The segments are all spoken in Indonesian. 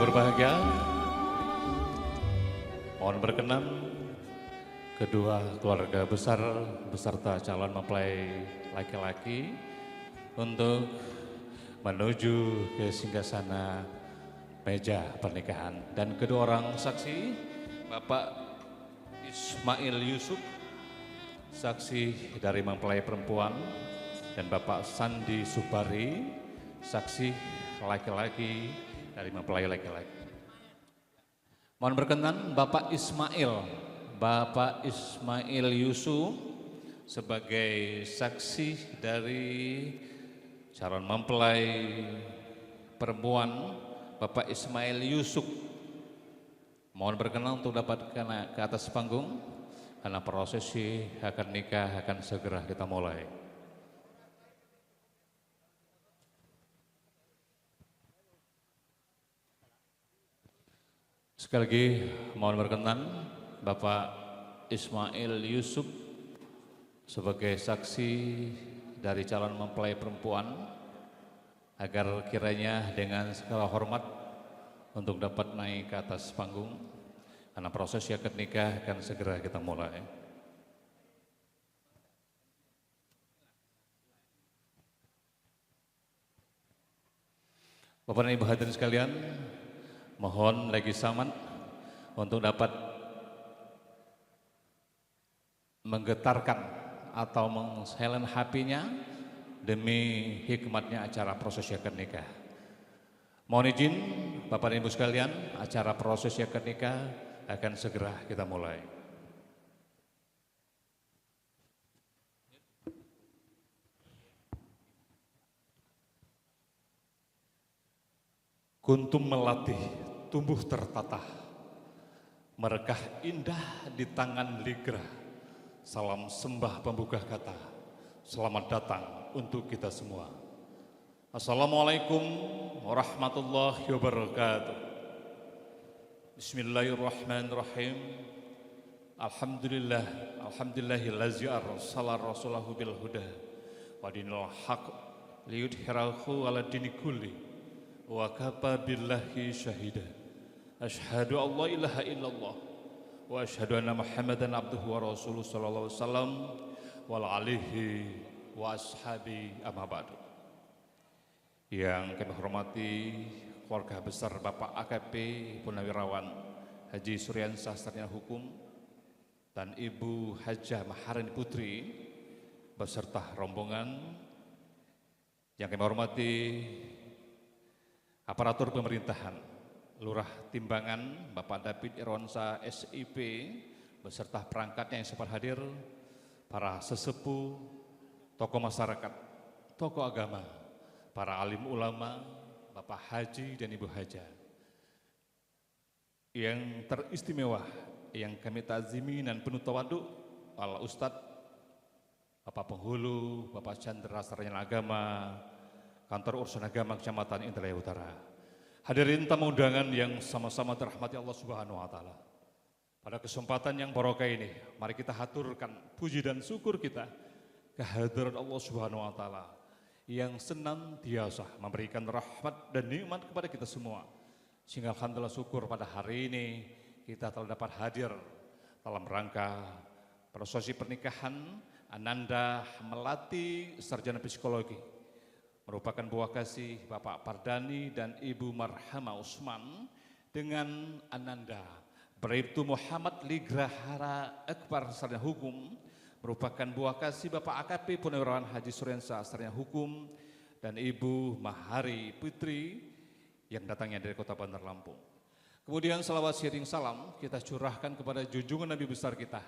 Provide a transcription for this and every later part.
yang berbahagia, mohon berkenan kedua keluarga besar beserta calon mempelai laki-laki untuk menuju ke singgasana meja pernikahan. Dan kedua orang saksi, Bapak Ismail Yusuf, saksi dari mempelai perempuan, dan Bapak Sandi Supari, saksi laki-laki dari mempelai laki-laki. Mohon berkenan Bapak Ismail Yusuf sebagai saksi dari calon mempelai perempuan, Bapak Ismail Yusuf. Mohon berkenan untuk dapat ke atas panggung karena prosesi akad nikah akan segera kita mulai. Sekali lagi mohon berkenan Bapak Ismail Yusuf sebagai saksi dari calon mempelai perempuan agar kiranya dengan segala hormat untuk dapat naik ke atas panggung karena prosesi akad nikah akan segera kita mulai. Bapak dan Ibu hadirin sekalian, mohon lagi saman untuk dapat menggetarkan atau meng-silent HP-nya demi hikmatnya acara prosesi akad nikah. Mohon izin Bapak dan Ibu sekalian, acara prosesi akad nikah akan segera kita mulai. Kuntum melatih tumbuh tertata, merekah indah di tangan ligrah. Salam sembah pembuka kata, selamat datang untuk kita semua. Assalamualaikum warahmatullahi wabarakatuh. Bismillahirrahmanirrahim. Alhamdulillahillazi arsala rasulahu bil huda wa dinil haq liyudhhirahu ala dini kulli wa kafa billahi syahida. Asyhadu an la ilaha illallah wa asyhadu anna Muhammadan abduhu wa rasuluhu sallallahu alaihi wasallam wal alihi wa ashabi amma ba'du. Yang kami hormati keluarga besar Bapak AKP Purnawirawan Haji Suryansah Sarjana Hukum dan Ibu Hajah Maharani Putri beserta rombongan. Yang kami hormati aparatur pemerintahan, Lurah Timbangan Bapak David Irwansa SIP beserta perangkatnya yang sempat hadir, para sesepuh, tokoh masyarakat, tokoh agama, para alim ulama, Bapak Haji dan Ibu Hajah. Yang teristimewa, yang kami ta'zimi dan penuh tawadhu, Al Ustadz, Bapak Penghulu, Bapak Chandra Sarjana Agama, Kantor Urusan Agama Kecamatan Indralaya Utara. Hadirin tamu undangan yang sama-sama dirahmati Allah Subhanahu wa taala. Pada kesempatan yang barokah ini, mari kita haturkan puji dan syukur kita kehadirat Allah Subhanahu wa taala yang senantiasa memberikan rahmat dan nikmat kepada kita semua. Sehingga alhamdulillah syukur pada hari ini kita telah dapat hadir dalam rangka prosesi pernikahan Ananda Melati Sarjana Psikologi, merupakan buah kasih Bapak Pardani dan Ibu Marhama Usman dengan Ananda Bribtu Muhammad Ligrahara Akbar Sarjana Hukum, merupakan buah kasih Bapak AKP Purnawirawan Haji Suryansah Sarjana Hukum dan Ibu Mahari Putri yang datangnya dari Kota Bandar Lampung. Kemudian salawat sering salam kita curahkan kepada junjungan Nabi besar kita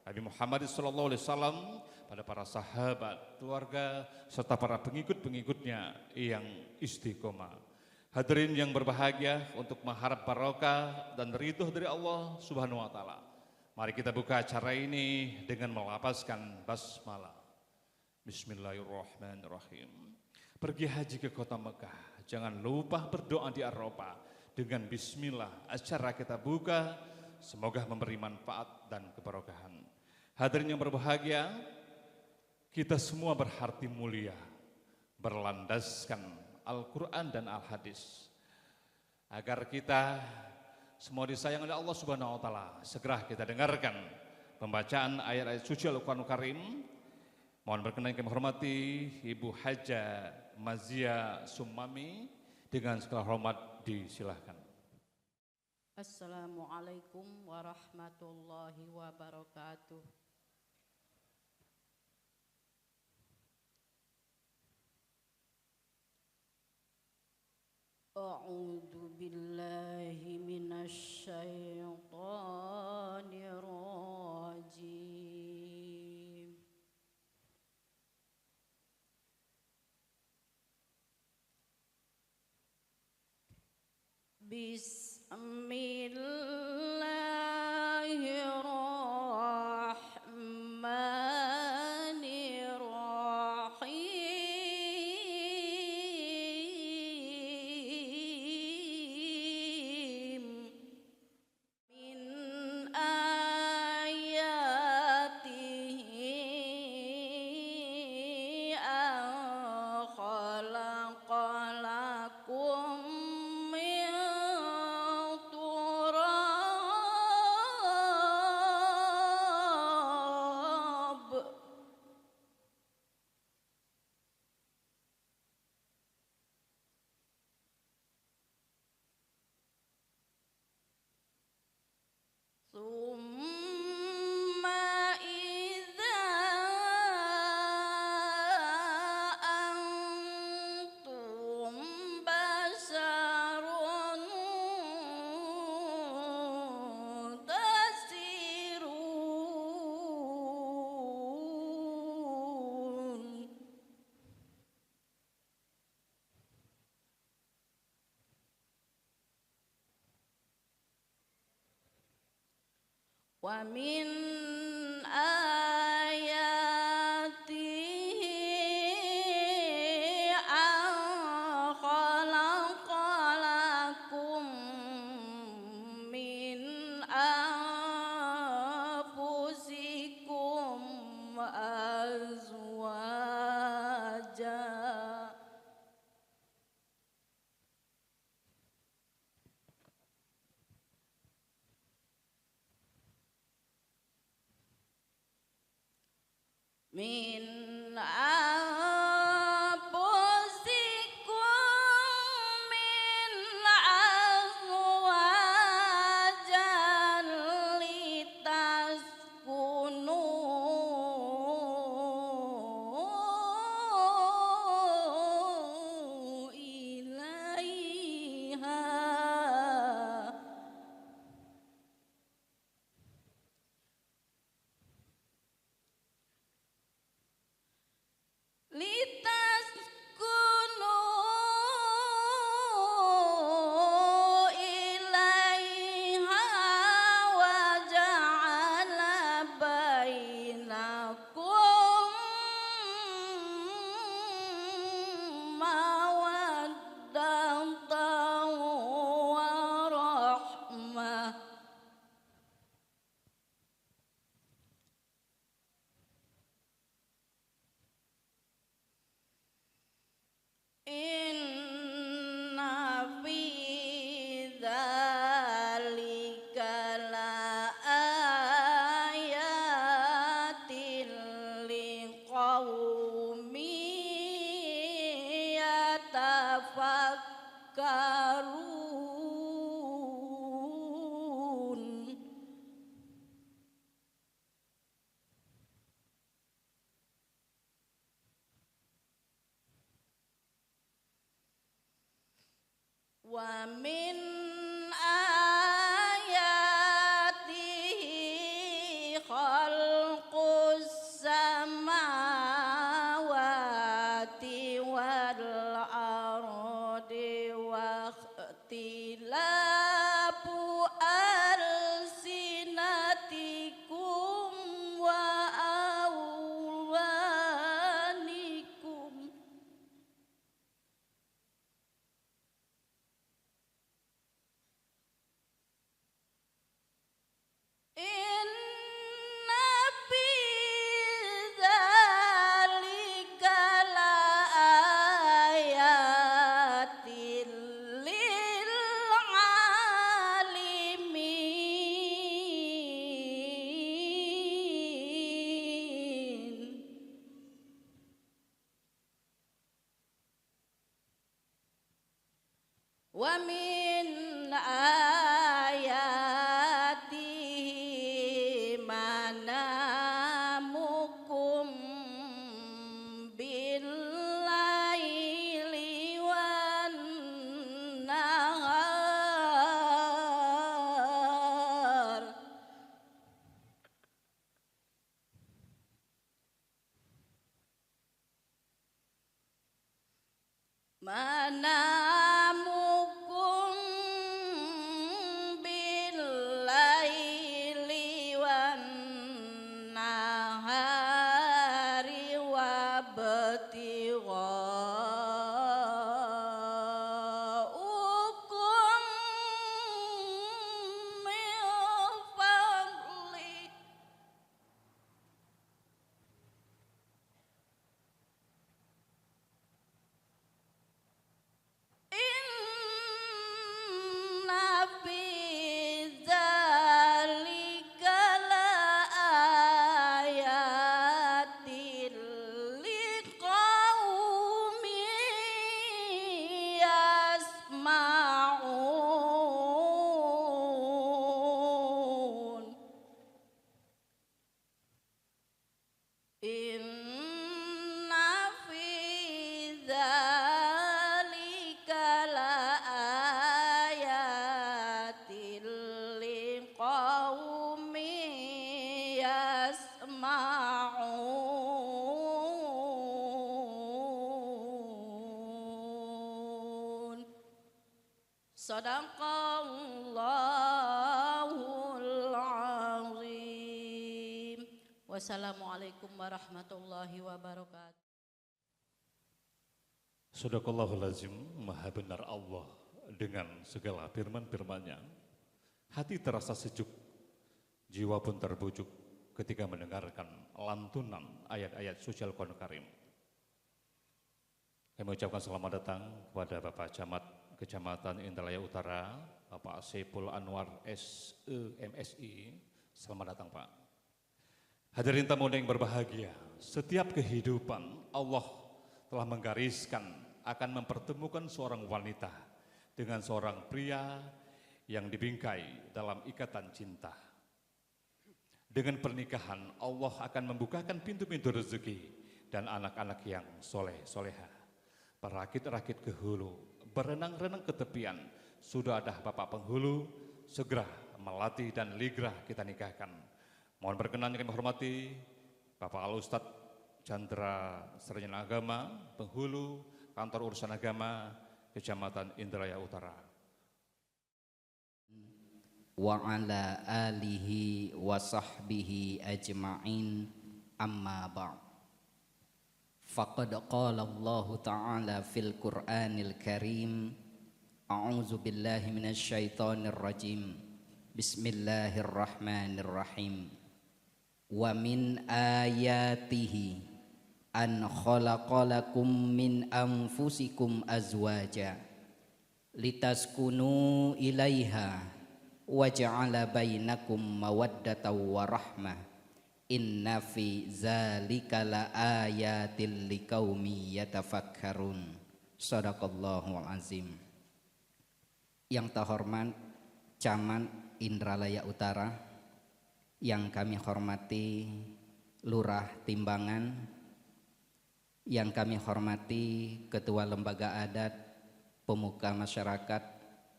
Nabi Muhammad SAW, pada para sahabat, keluarga, serta para pengikut-pengikutnya yang istiqomah. Hadirin yang berbahagia, untuk mengharap barokah dan ridho dari Allah Subhanahu wa taala, mari kita buka acara ini dengan melapaskan basmalah. Bismillahirrahmanirrahim. Pergi haji ke kota Mekah, jangan lupa berdoa di Arafah dengan bismillah. Acara kita buka, semoga memberi manfaat dan keberkahan. Hadirin yang berbahagia, kita semua berarti mulia, berlandaskan Al-Quran dan Al-Hadis. agar kita semua disayang oleh Allah Subhanahu wa taala. Segera kita dengarkan pembacaan ayat-ayat suci Al-Qur'anul Karim. Mohon berkenan kami hormati Ibu Haja Mazia Sumami, dengan segala hormat disilahkan. Assalamualaikum warahmatullahi wabarakatuh. A'udzu billahi minasy syaithanir rajim. Bismillahirrahmanirrahim. Min ayatihi an khalaqalakum min turab. Summa idza antum basarun tasirun. Wa min ayatihi an khalaqalakum min anfusikum azwaja. Min anfusikum min azwajan litaskunu ilaiha. Litaskunu ilaiha wa ja'ala bainakum mawaddatan wa rahmah. Inna fi dzalika laayatin liqaumin yatafakkarun. Wa min ayatihi khalqus samawati wal ardi wa ikhtilafu alsinatikum wa awlanikum. يسمعون صدق الله العظيم. Wassalamualaikum warahmatullahi wabarakatuh. Sadaqallahul azim, maha benar Allah dengan segala firman-firman-Nya. Hati terasa sejuk, jiwa pun terbujuk ketika mendengarkan lantunan ayat-ayat suci Al-Quran Karim. Kami mengucapkan selamat datang kepada Bapak Camat Kecamatan Indralaya Utara, Bapak Saiful Anwar SEMSI. Selamat datang Pak. Hadirin tamu yang berbahagia, setiap kehidupan Allah telah menggariskan akan mempertemukan seorang wanita dengan seorang pria yang dibingkai dalam ikatan cinta. Dengan pernikahan Allah akan membukakan pintu-pintu rezeki dan anak-anak yang soleh-soleha. Perakit-rakit ke hulu, berenang-renang ke tepian, sudah ada Bapak penghulu, segera melati dan ligrah kita nikahkan. Mohon berkenan yang kami hormati Bapak Al-Ustadz Chandra Sarjana Agama, penghulu Kantor Urusan Agama Kecamatan Indralaya Utara. Wa ala alihi wa sahbihi ajma'in, amma ba'd. Faqad qala Allah Ta'ala fil Qur'anil Karim, a'udzu billahi minasy syaithanir rajim. Bismillahirrahmanirrahim. Wa min ayatihi an khalaqalakum min anfusikum azwaja litaskunu ilaiha wa ja'ala bainakum mawaddatan wa rahmah inna fi zalika la ayatil liqaumi yatafakkarun. Shadaqallahul azim. Yang terhormat Camat Indralaya Utara, yang kami hormati Lurah Timbangan, yang kami hormati Ketua Lembaga Adat, pemuka masyarakat,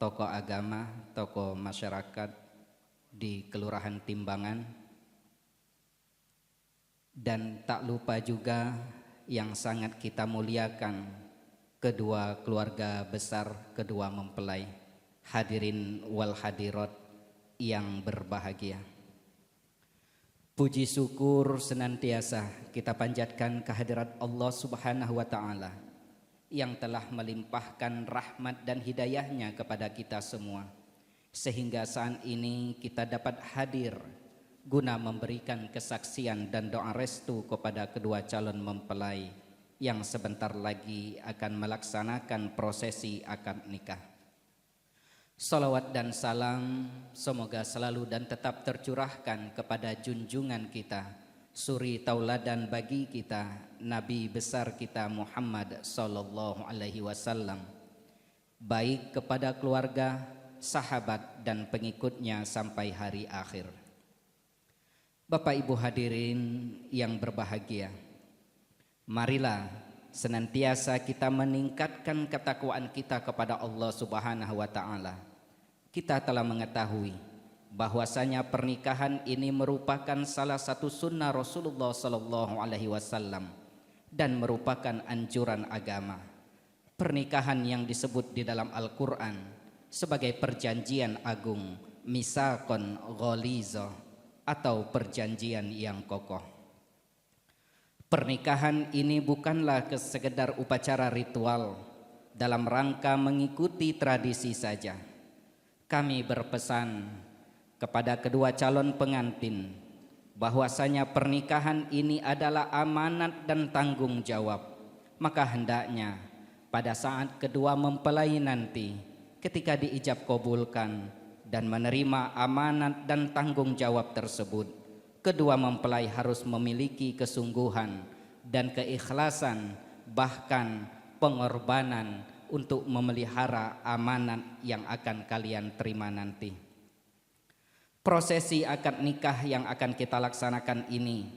tokoh agama, tokoh masyarakat di Kelurahan Timbangan, dan tak lupa juga yang sangat kita muliakan kedua keluarga besar, kedua mempelai, hadirin wal hadirat yang berbahagia. Puji syukur senantiasa kita panjatkan kehadirat Allah Subhanahu wa Ta'ala yang telah melimpahkan rahmat dan hidayahnya kepada kita semua, sehingga saat ini kita dapat hadir guna memberikan kesaksian dan doa restu kepada kedua calon mempelai yang sebentar lagi akan melaksanakan prosesi akad nikah. Salawat dan salam semoga selalu dan tetap tercurahkan kepada junjungan kita, suri tauladan bagi kita, Nabi besar kita Muhammad sallallahu alaihi wasallam, baik kepada keluarga, sahabat dan pengikutnya sampai hari akhir. Bapak Ibu hadirin yang berbahagia, marilah senantiasa kita meningkatkan ketakwaan kita kepada Allah Subhanahu wa Ta'ala. Kita telah mengetahui bahwasanya pernikahan ini merupakan salah satu sunnah Rasulullah sallallahu alaihi wasallam dan merupakan anjuran agama. Pernikahan yang disebut di dalam Al-Qur'an sebagai perjanjian agung, misaqon ghaliza, atau perjanjian yang kokoh. Pernikahan ini bukanlah sekedar upacara ritual dalam rangka mengikuti tradisi saja. Kami berpesan kepada kedua calon pengantin bahwasanya pernikahan ini adalah amanat dan tanggung jawab. Maka hendaknya pada saat kedua mempelai nanti ketika diijab kabulkan dan menerima amanat dan tanggung jawab tersebut, kedua mempelai harus memiliki kesungguhan dan keikhlasan, bahkan pengorbanan untuk memelihara amanat yang akan kalian terima nanti. Prosesi akad nikah yang akan kita laksanakan ini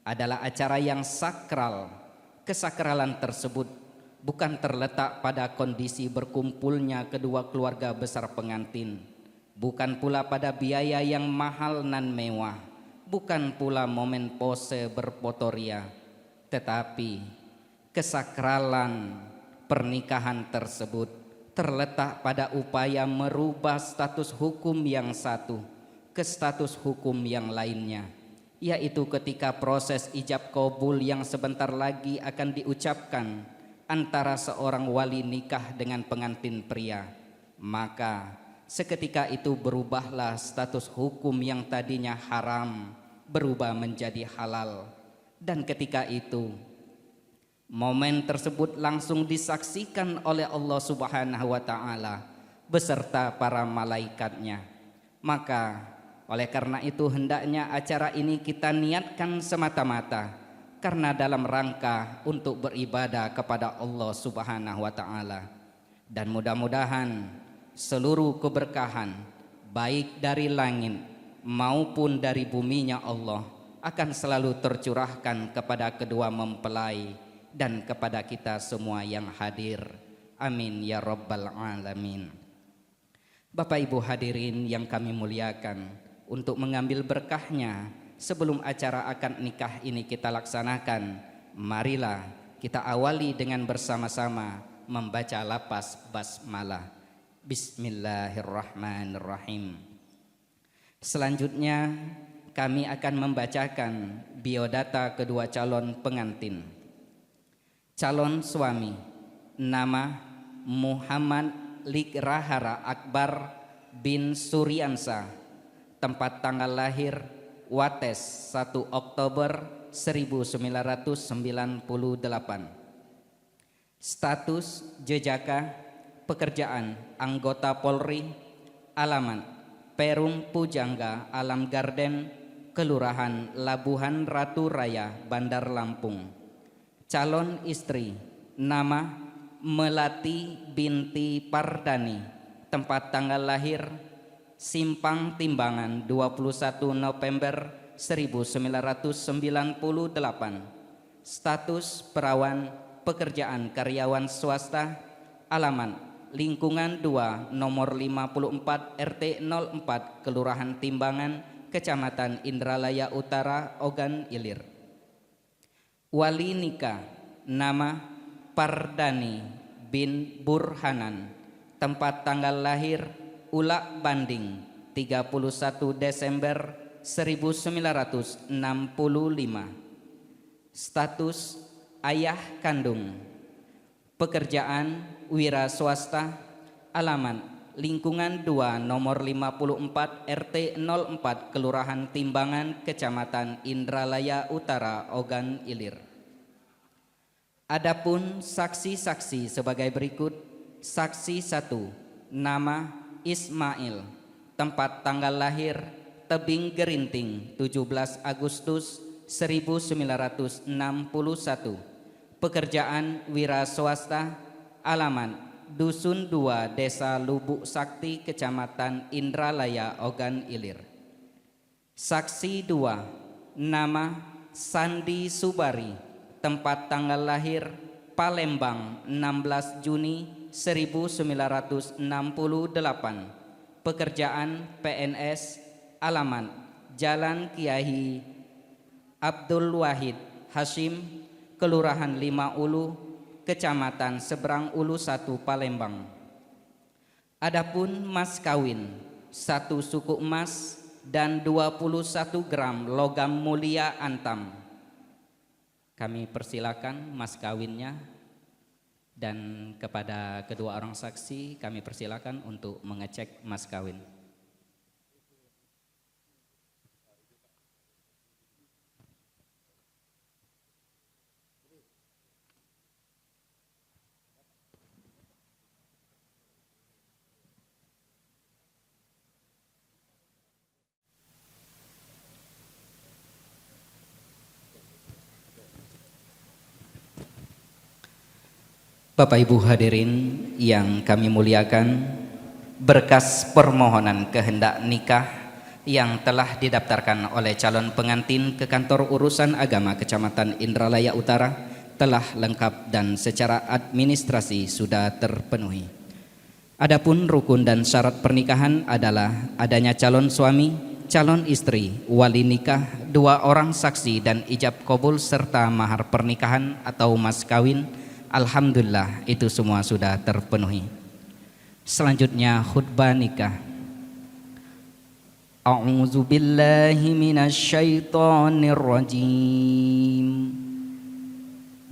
adalah acara yang sakral. Kesakralan tersebut bukan terletak pada kondisi berkumpulnya kedua keluarga besar pengantin, bukan pula pada biaya yang mahal nan mewah, bukan pula momen pose berfotoria, tetapi kesakralan pernikahan tersebut terletak pada upaya merubah status hukum yang satu ke status hukum yang lainnya, yaitu ketika proses ijab qabul yang sebentar lagi akan diucapkan antara seorang wali nikah dengan pengantin pria, maka seketika itu berubahlah status hukum yang tadinya haram berubah menjadi halal. Dan ketika itu momen tersebut langsung disaksikan oleh Allah Subhanahu wa taala beserta para malaikatnya. Maka oleh karena itu hendaknya acara ini kita niatkan semata-mata karena dalam rangka untuk beribadah kepada Allah Subhanahu wa taala. Dan mudah-mudahan seluruh keberkahan baik dari langit maupun dari buminya Allah akan selalu tercurahkan kepada kedua mempelai dan kepada kita semua yang hadir. Amin ya rabbal alamin. Bapak Ibu hadirin yang kami muliakan, untuk mengambil berkahnya sebelum acara akad nikah ini kita laksanakan, marilah kita awali dengan bersama-sama membaca lafaz basmalah. Bismillahirrahmanirrahim. Selanjutnya kami akan membacakan biodata kedua calon pengantin. Calon suami, nama Muhammad Likrahara Akbar bin Suryansa, tempat tanggal lahir Wates 1 Oktober 1998. Status jejaka pekerjaan anggota Polri, alamat Perum Pujangga Alam Garden, Kelurahan Labuhan Ratu Raya, Bandar Lampung. Calon istri, nama Melati binti Pardani, tempat tanggal lahir Simpang Timbangan 21 November 1998. Status perawan, pekerjaan karyawan swasta, alamat Lingkungan 2 nomor 54 RT 04 Kelurahan Timbangan, Kecamatan Indralaya Utara, Ogan Ilir. Wali nikah, nama Pardani bin Burhanan, tempat tanggal lahir Ulak Banding 31 Desember 1965. Status ayah kandung, pekerjaan wira swasta, alamat Lingkungan 2 nomor 54 RT 04 Kelurahan Timbangan, Kecamatan Indralaya Utara, Ogan Ilir. Adapun saksi-saksi sebagai berikut. Saksi 1, nama Ismail, tempat tanggal lahir Tebing Gerinting 17 Agustus 1961. Pekerjaan wira swasta, alamat Dusun 2 Desa Lubuk Sakti, Kecamatan Indralaya, Ogan Ilir. Saksi 2, nama Sandi Subari, tempat tanggal lahir Palembang 16 Juni 1968. Pekerjaan PNS, alamat Jalan Kiai Abdul Wahid Hashim, Kelurahan 5 Ulu, Kecamatan Seberang Ulu 1, Palembang. Adapun mas kawin, 1 suku emas dan 21 gram logam mulia antam. Kami persilakan mas kawinnya, dan kepada kedua orang saksi kami persilakan untuk mengecek mas kawin. Bapak Ibu hadirin yang kami muliakan, berkas permohonan kehendak nikah yang telah didaftarkan oleh calon pengantin ke kantor urusan agama Kecamatan Indralaya Utara telah lengkap dan secara administrasi sudah terpenuhi. Adapun rukun dan syarat pernikahan adalah adanya calon suami calon istri, wali nikah, 2 orang saksi dan ijab kabul serta mahar pernikahan atau mas kawin, alhamdulillah itu semua sudah terpenuhi. Selanjutnya khutbah nikah. A'udzu billahi minasyaitonir rajim.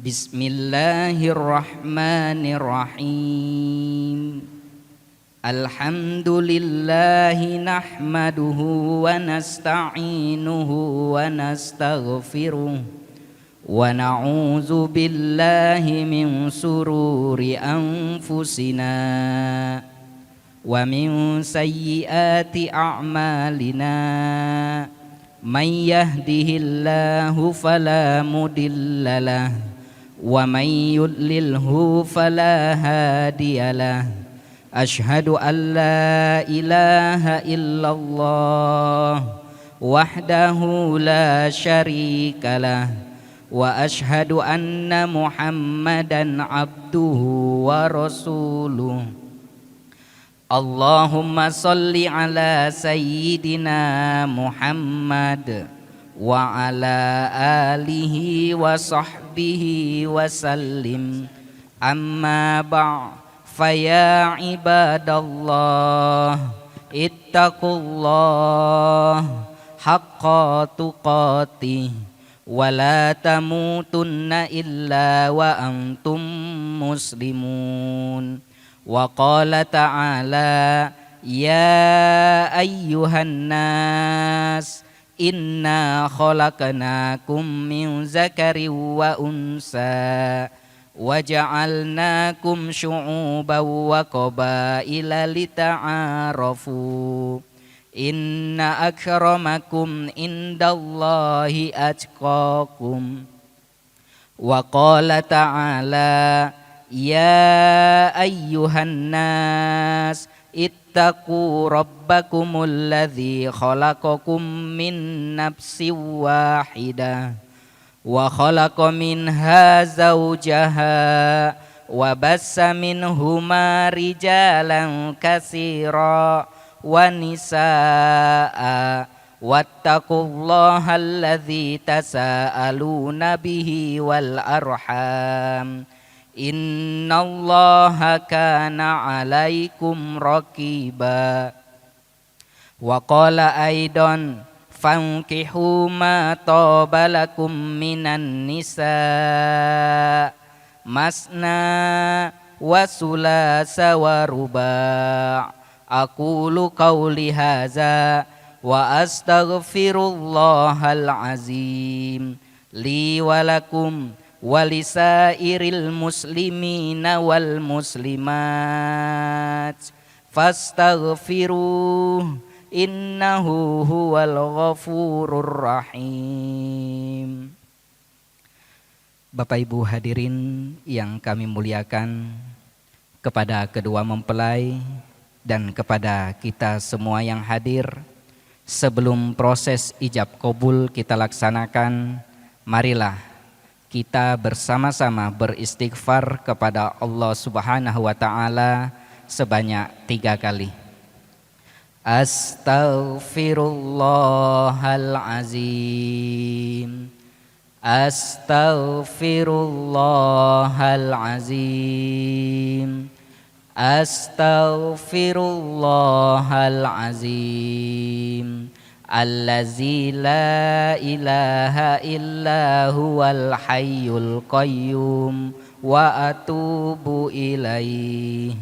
Bismillahirrahmanirrahim. Alhamdulillahi nahmaduhu wa nasta'inuhu wa nastaghfiruh wa na'udzu billahi min sururi anfusina wa min sayyiati a'malina. Man yahdihillahu fala mudhillalah wa man yudlilhu fala hadiyalah. Ashhadu an la ilaha illallah wahdahu la syarikalah wa ashhadu anna Muhammadan abduhu wa rasuluh. Allahumma salli ala sayyidina Muhammad wa ala alihi wa sahbihi wa sallim. Amma ba'd. Faya ibadallah ittaqullah haqqa tuqatih wa la tamutunna illa wa antum muslimun. Wa qala ta'ala ya ayyuhan nas inna khalaqnakum min zakarin wa unsa waja'alnakum syu'uban wa qabaila lita'arafu inna akramakum indallahi atqakum. Wa qala ta'ala ya ayyuhan nas ittaqu rabbakumul ladzi khalaqakum min nafsin wahidah wa khalaqa minha zawjaha wa bassa minhuma rijalan katsira wa nisaa wattaqullaha alladzi tasaaluna bihi wal arham innallaha kana 'alaikum raqiba. Wa qala aidan fankihu ma taba lakum minan nisa masna wa sulasa wa ruba'. Aqulu qawli hadza wa astaghfirullahal azim li wa lakum wa lisairil muslimina wal muslimat fastaghfiruh innahu huwal ghafurur rahim. Bapak Ibu hadirin yang kami muliakan, kepada kedua mempelai dan kepada kita semua yang hadir, sebelum proses ijab kabul kita laksanakan, marilah kita bersama-sama beristighfar kepada Allah Subhanahu wa taala sebanyak 3 kali. Astaghfirullahalazim. Astaghfirullahalazim. Astaghfirullahalazim. Allazi la ilaha illa huwal hayyul qayyum wa atubu ilaih.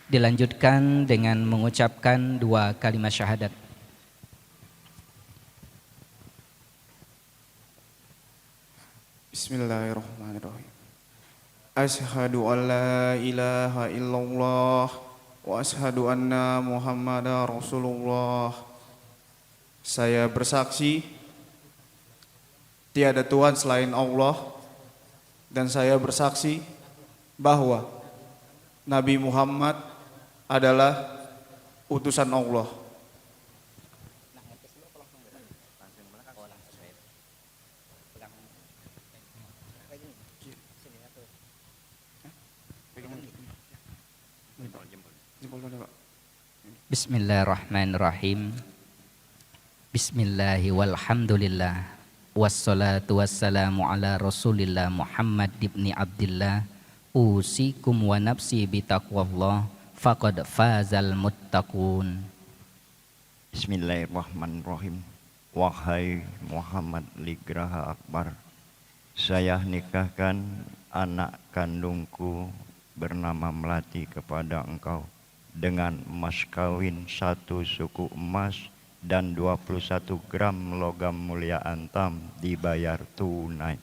Dilanjutkan dengan mengucapkan 2 kalimat syahadat. Bismillahirrahmanirrahim. Asyhadu an la ilaha illallah wa asyhadu anna Muhammadar Rasulullah. Saya bersaksi tiada Tuhan selain Allah, dan saya bersaksi bahwa Nabi Muhammad adalah utusan Allah. Bismillahirrahmanirrahim. Bismillahi walhamdulillah wassalatu wassalamu ala rasulillah Muhammad ibni Abdillah usikum wa nafsi bitaqwallah faqad fazal muttaqun. Bismillahirrahmanirrahim. Wahai Muhammad Ligraha Akbar, saya nikahkan anak kandungku bernama Melati kepada engkau dengan mas kawin 1 suku emas dan 21 gram logam mulia antam dibayar tunai.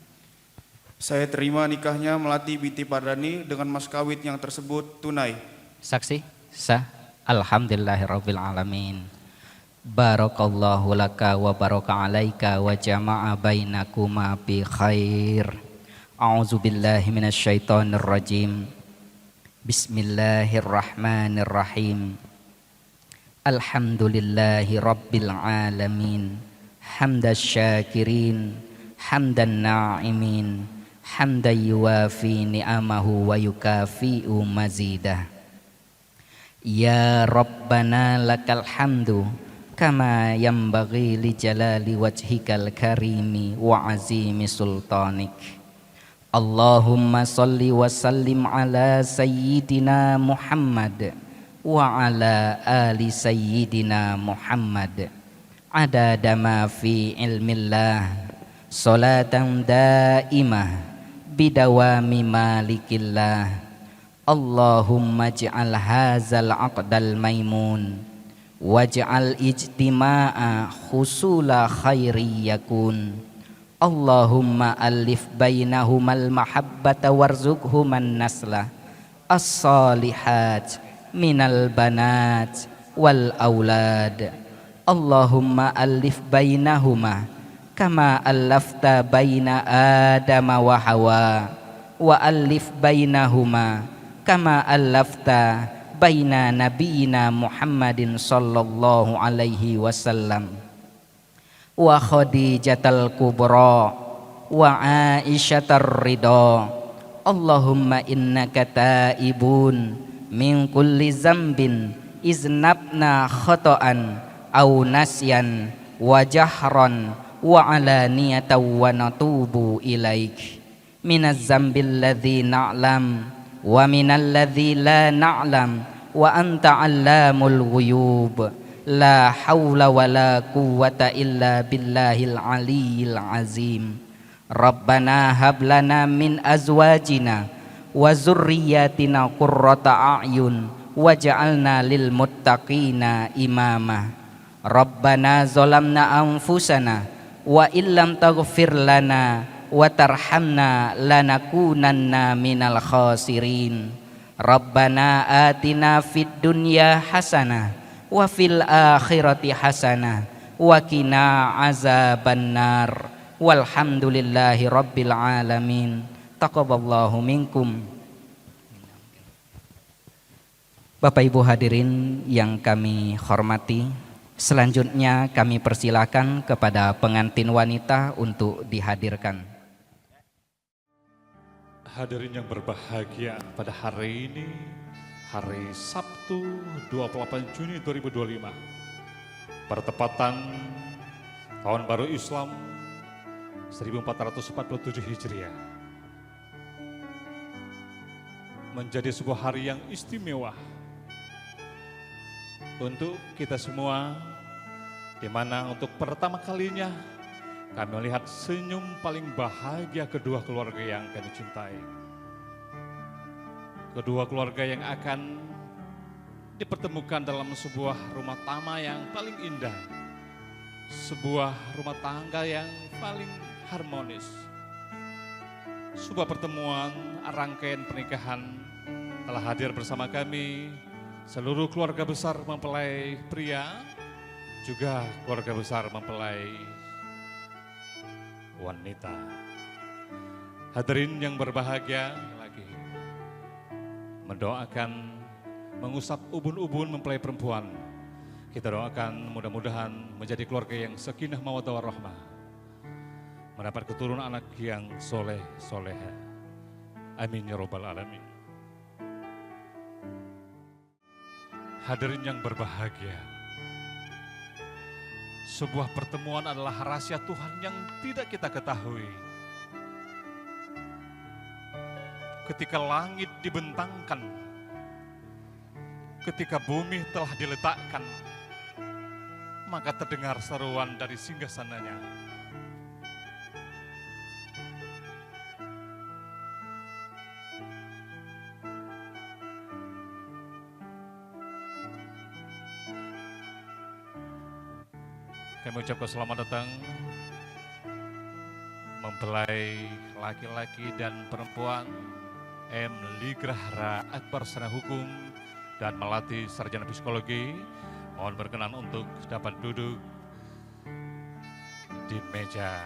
Saya terima nikahnya Melati binti Pardani dengan mas kawin yang tersebut tunai. Saksi sah. Alhamdulillahirabbil alamin. Barakallahu laka wa baraka alaika wa jama'a bainakuma bi khair. A'udzubillahi minasyaitonir rajim. Bismillahirrahmanirrahim. Alhamdulillahi rabbil alamin. Hamdas syakirin, hamdan na'imin, hamdan yuwafi ni'amahu wa yukafi'u mazidah. Ya Rabbana lakal hamdu kama yanbaghi li jalali wajhikal karimi wa azimi sultanik. Allahumma salli wa sallim ala sayyidina Muhammad wa ala ali sayyidina Muhammad adada ma fi ilmillah salatan daimah bidawami malikillah. Allahumma ij'al hazal aqdal maimun waj'al ijtima'a husula khairi yakun. Allahumma alif bainahumal mahabbata warzuqhuman nasla as-salihat minal banat wal aulad. Allahumma alif bainahuma kama allafta baina Adama wa Hawa wa alif bainahuma kama allafta baina nabiyina Muhammadin sallallahu alaihi wasallam wa Khadijatal kubra wa Aisyatar ridha. Allahumma innaka taibun min kulli zambin iznabna khata'an aw nasyan wa jahran wa alaniyatan wa natubu ilaik minaz zambil ladzi na'lam wa minal ladzi la na'lam wa anta 'allamul ghuyub. La haula wa la quwwata illa billahil aliyyil azim. Rabbana hab lana min azwajina wa zurriyyatina qurrata a'yun waj'alna lil muttaqina imama. Rabbana zalamna anfusana wa illam taghfir lana wa tarhamna lanakunanna minal khasirin. Rabbana atina fid dunya hasanah wa fil akhirati hasanah wa qina azabannar. Walhamdulillahi rabbil alamin. Taqabbalallahu minkum. Bapak Ibu hadirin yang kami hormati, selanjutnya kami persilakan kepada pengantin wanita untuk dihadirkan. Hadirin yang berbahagia, pada hari ini, hari Sabtu 28 Juni 2025, bertepatan Tahun Baru Islam 1447 Hijriah, menjadi sebuah hari yang istimewa untuk kita semua, di mana untuk pertama kalinya kami melihat senyum paling bahagia kedua keluarga yang kami cintai. Kedua keluarga yang akan dipertemukan dalam sebuah rumah tama yang paling indah. Sebuah rumah tangga yang paling harmonis. Sebuah pertemuan rangkaian pernikahan telah hadir bersama kami seluruh keluarga besar mempelai pria, juga keluarga besar mempelai wanita. Hadirin yang berbahagia, lagi mendoakan, mengusap ubun-ubun mempelai perempuan. Kita doakan mudah-mudahan menjadi keluarga yang sakinah mawaddah warahmah, mendapat keturunan anak yang soleh soleha. Amin ya rabbal alamin. Hadirin yang berbahagia, Sebuah pertemuan adalah rahasia Tuhan yang tidak kita ketahui. Ketika langit dibentangkan, ketika bumi telah diletakkan, maka terdengar seruan dari singgasananya. Kami ucapkan selamat datang mempelai laki-laki dan perempuan M. Ligrahara Akbar Sarjana Hukum dan Melati Sarjana Psikologi. Mohon berkenan untuk dapat duduk di meja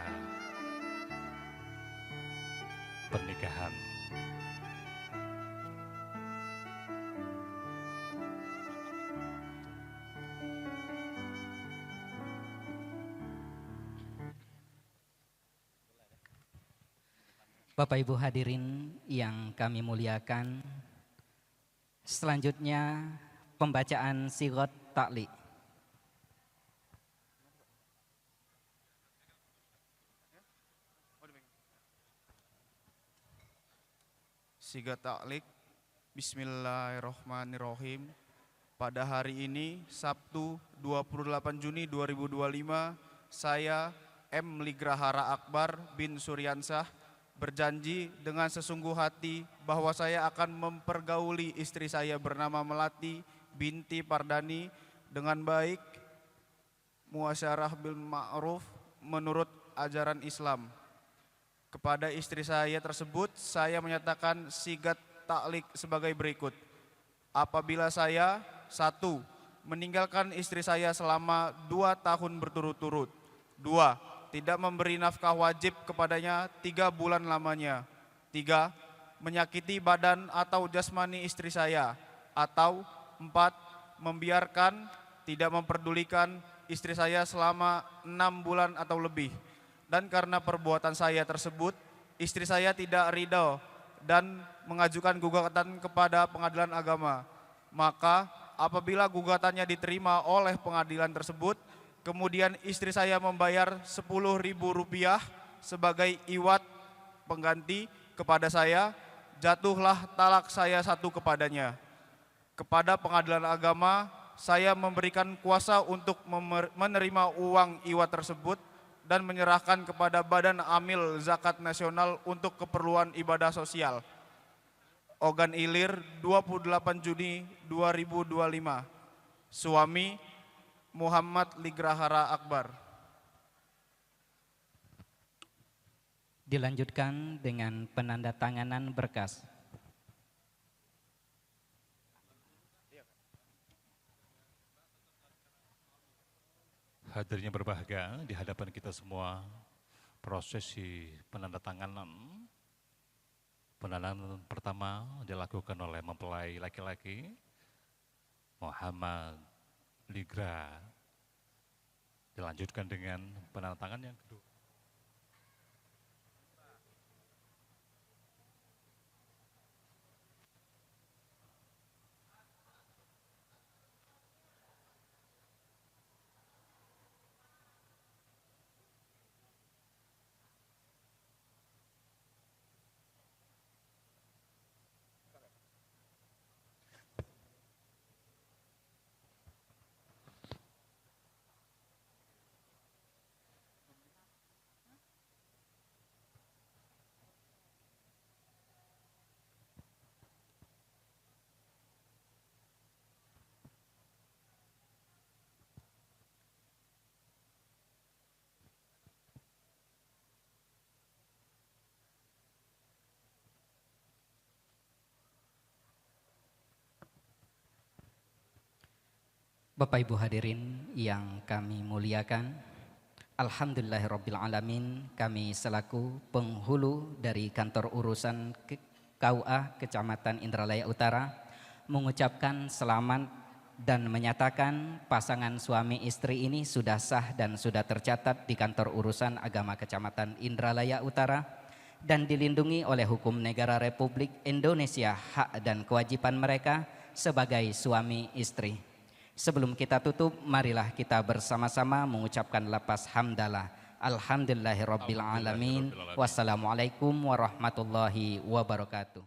pernikahan. Bapak Ibu hadirin yang kami muliakan, selanjutnya pembacaan sigot ta'liq. Sigat ta'liq. Bismillahirrahmanirrahim. Pada hari ini, Sabtu 28 Juni 2025, saya M. Ligrahara Akbar bin Suryansah berjanji dengan sesungguh hati bahwa saya akan mempergauli istri saya bernama Melati binti Pardani dengan baik, muasyarah bil ma'ruf menurut ajaran Islam. Kepada istri saya tersebut, saya menyatakan sigat ta'liq sebagai berikut. Apabila saya, 1. meninggalkan istri saya selama 2 tahun berturut-turut. 2. tidak memberi nafkah wajib kepadanya 3 bulan lamanya. 3. menyakiti badan atau jasmani istri saya. Atau 4. membiarkan, tidak memperdulikan istri saya selama 6 bulan atau lebih. Dan karena perbuatan saya tersebut, istri saya tidak ridho dan mengajukan gugatan kepada pengadilan agama. Maka apabila gugatannya diterima oleh pengadilan tersebut, kemudian istri saya membayar Rp10.000 sebagai iwat pengganti kepada saya, jatuhlah talak saya 1 kepadanya. Kepada pengadilan agama, saya memberikan kuasa untuk menerima uang iwat tersebut dan menyerahkan kepada Badan Amil Zakat Nasional untuk keperluan ibadah sosial. Ogan Ilir, 28 Juni 2025. Suami Muhammad Ligrahara Akbar. Dilanjutkan dengan penandatanganan berkas. Hadirnya berbahagia di hadapan kita semua, prosesi penandatanganan pertama dilakukan oleh mempelai laki-laki Muhammad Ligra, dilanjutkan dengan penandatangan yang kedua. Bapak Ibu hadirin yang kami muliakan, Alhamdulillahirrabbilalamin, kami selaku penghulu dari kantor urusan KUA Kecamatan Indralaya Utara mengucapkan selamat dan menyatakan pasangan suami istri ini sudah sah dan sudah tercatat di kantor urusan agama Kecamatan Indralaya Utara dan dilindungi oleh hukum negara Republik Indonesia hak dan kewajiban mereka sebagai suami istri. Sebelum kita tutup, marilah kita bersama-sama mengucapkan lafaz hamdalah. Alhamdulillahirabbil alamin. Wassalamualaikum warahmatullahi wabarakatuh.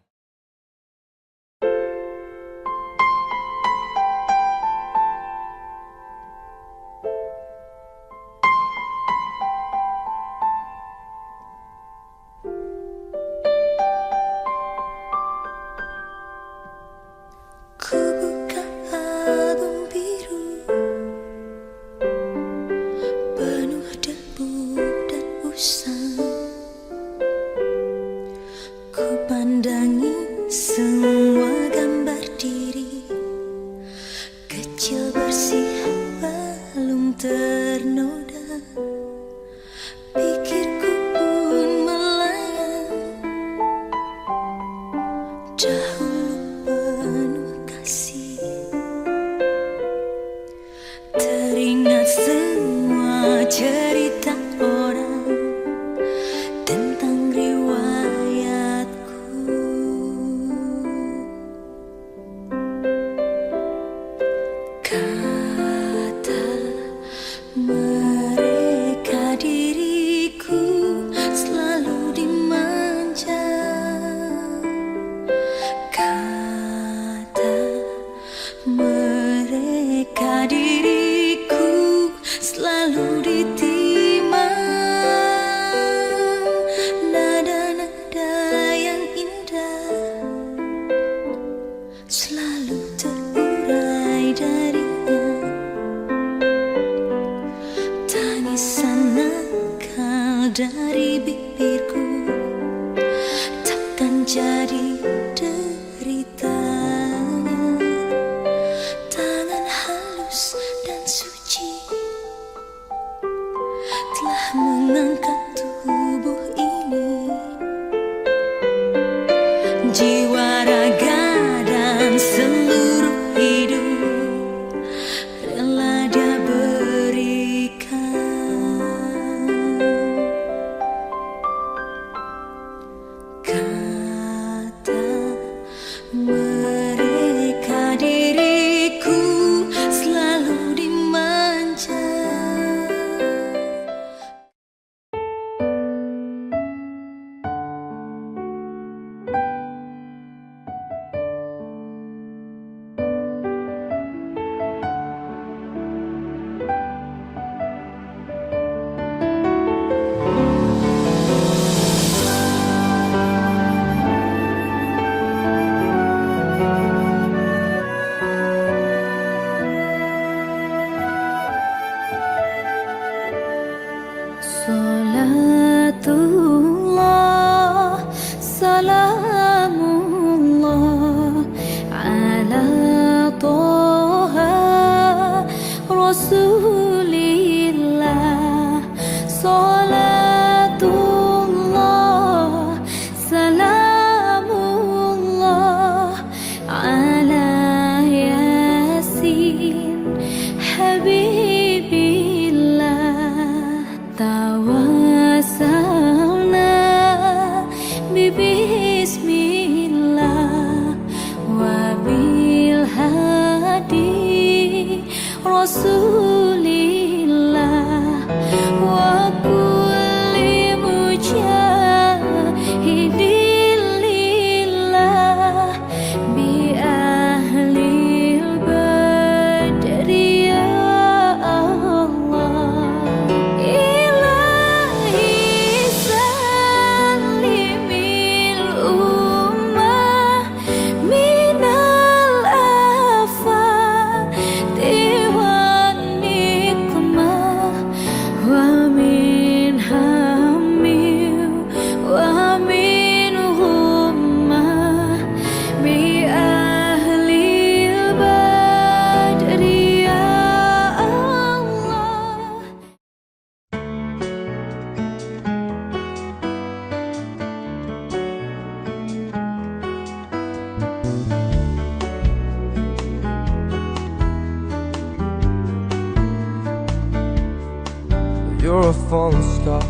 You're a falling star,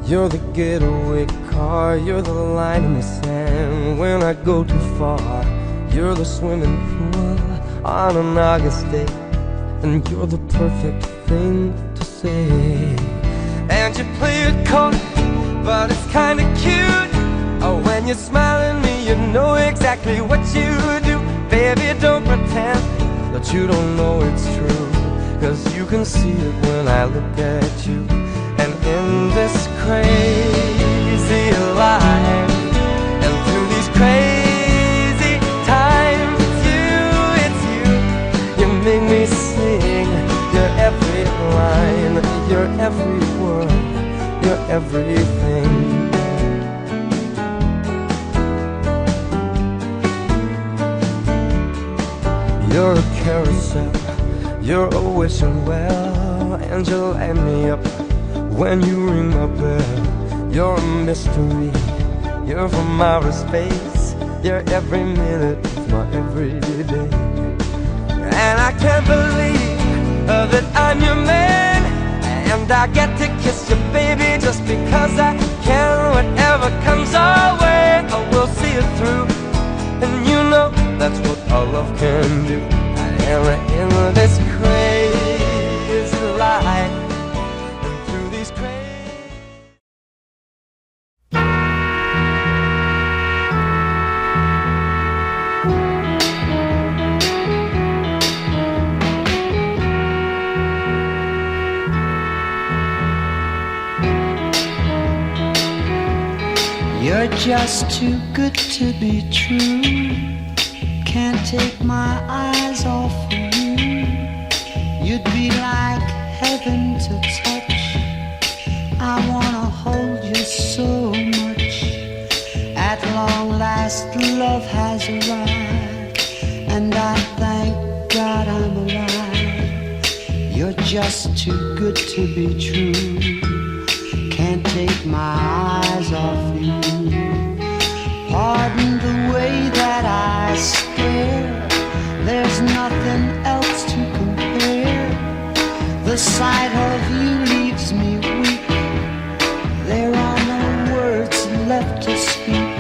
you're the getaway car, you're the line in the sand when I go too far. You're the swimming pool on an August day and you're the perfect thing to say. And you play it cold, but it's kinda cute. Oh, when you smile at me, you know exactly what you do. Baby, don't pretend that you don't know it's true, 'cause you can see it when I look at you. And in this crazy life, and through these crazy times, it's you, you make me sing your every line, your every word, your everything. You're a carousel, you're always well, and you light me up when you ring my bell. You're a mystery, you're from outer space, you're every minute of my everyday. And I can't believe that I'm your man, and I get to kiss you, baby, just because I can. Whatever comes our way, I will see it through, and you know that's what our love can do. And in this crazy life, and through these crazy... You're just too good to be true. Can't take my eyes off of you. You'd be like heaven to touch. I wanna hold you so much. At long last, love has arrived, and I thank God I'm alive. You're just too good to be true. Can't take my eyes off you. Pardon the way that I stare, there's nothing else to compare. The sight of you leaves me weak. There are no words left to speak.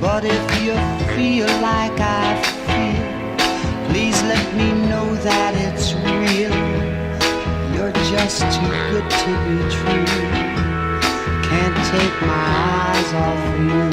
But if you feel like I feel, please let me know that it's real. You're just too good to be true. Can't take my eyes off you.